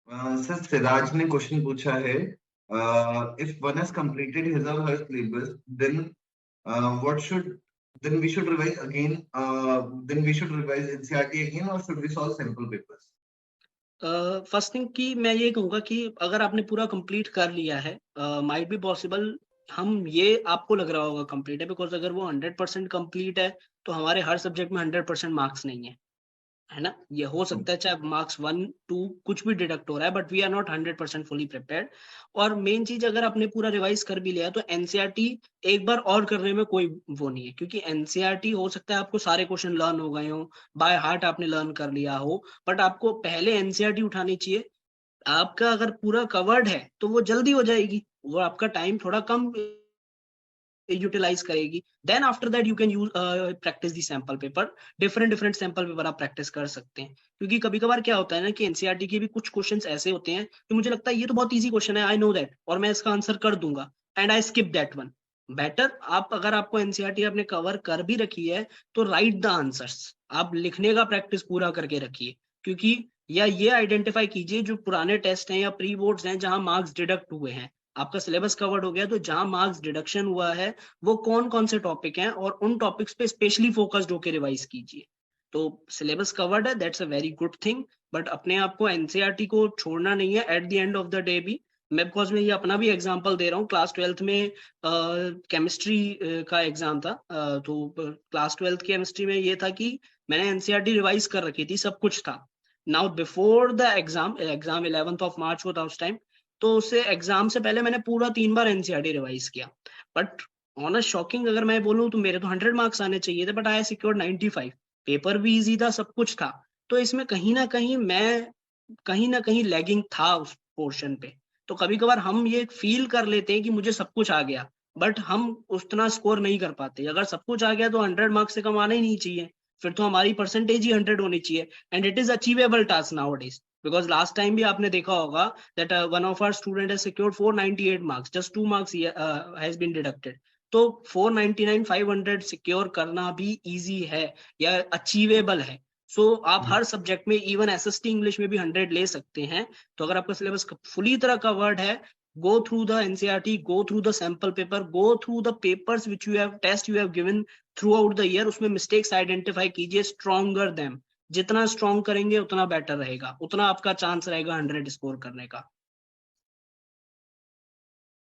Sir Siraj ने question पूछा है, if one has completed his और her syllabus, then what should then we should revise again, then we should revise NCERT again, और should we solve sample papers? First thing कि मैं ये कहूँगा कि अगर आपने पूरा कंप्लीट कर लिया है, माइट बी पॉसिबल हम ये आपको लग रहा होगा कंप्लीट है, बिकॉज अगर वो 100% कंप्लीट है तो हमारे हर सब्जेक्ट में 100% मार्क्स नहीं है ना। ये हो सकता है चाहे मार्क्स 1 2 कुछ भी डिडक्ट हो रहा है, but we are not 100% fully prepared. और मेन चीज, अगर आपने पूरा रिवाइज कर भी लिया है तो एनसीईआरटी एक बार और करने में कोई वो नहीं है, क्योंकि एनसीईआरटी हो सकता है आपको सारे क्वेश्चन लर्न हो गए हो, बाय हार्ट आपने लर्न कर लिया हो, बट आपको पहले एनसीईआरटी उठानी चाहिए। आपका अगर पूरा कवर्ड है तो वो जल्दी हो जाएगी, वो आपका टाइम थोड़ा कम यूटिलाइज करेगी। Then after that you can use practice the sample paper. Different different sample paper आप प्रैक्टिस कर सकते हैं, क्योंकि कभी कभार क्या होता है ना कि एनसीईआरटी के भी कुछ क्वेश्चंस ऐसे होते हैं कि मुझे लगता है ये तो बहुत इजी क्वेश्चन है, आई नो दैट, और मैं इसका आंसर कर दूंगा, and I skip that one. Better आप, अगर आपको एनसीईआरटी आपने कवर कर भी रखी है तो राइट द आंसर्स, आप लिखने का प्रैक्टिस पूरा करके रखिए। क्योंकि या ये आइडेंटिफाई कीजिए जो पुराने टेस्ट हैं या प्री बोर्ड्स हैं जहां मार्क्स डिडक्ट हुए हैं, आपका सिलेबस कवर्ड हो गया तो जहां मार्क्स डिडक्शन हुआ है वो कौन कौन से टॉपिक हैं, और उन टॉपिक्स पे स्पेशली फोकस्ड होकर रिवाइज कीजिए। तो सिलेबस कवर्ड है, that's a very good thing, but अपने आप को एनसीईआरटी को छोड़ना नहीं है at the end of the day भी। मैं बिकॉज मैं ये अपना भी एग्जांपल दे रहा हूँ, क्लास 12th में केमिस्ट्री का एग्जाम था, तो क्लास 12th केमिस्ट्री में ये था कि मैंने एनसीईआरटी रिवाइज कर रखी थी, सब कुछ था। Now before the exam 11th of March होता उस टाइम, तो उससे एग्जाम से पहले मैंने पूरा 3 बार एनसीईआरटी रिवाइज किया। बट ऑन अ शॉकिंग अगर मैं बोलूं तो मेरे तो 100 मार्क्स आने चाहिए थे, बट आई सिक्योर्ड 95। पेपर भी इजी था, सब कुछ था। तो इसमें कहीं ना कहीं मैं कहीं ना कहीं लैगिंग था उस पोर्शन पे। तो कभी कभार हम ये फील कर लेते हैं कि मुझे सब कुछ आ गया, बट हम उतना स्कोर नहीं कर पाते। अगर सब कुछ आ गया तो 100 मार्क्स से कम आना ही नहीं चाहिए, फिर तो हमारी परसेंटेज ही 100 होनी चाहिए, and it is achievable task now days. Because last time भी आपने देखा होगा that one of our student has secured 498 marks, just 2 marks has been deducted। तो 499 500 सिक्योर करना भी इजी है या अचीवेबल है। सो आप हर सब्जेक्ट में, इवन एसएसटी इंग्लिश में भी 100 ले सकते हैं। तो अगर आपका सिलेबस फुली तरह कवर्ड है, go through the NCERT, go through the sample paper, go through the papers which you have test you have given throughout the year, उसमें mistakes identify कीजिए, stronger them। जितना स्ट्रॉन्ग करेंगे उतना better रहेगा, उतना आपका चांस रहेगा 100 स्कोर करने का।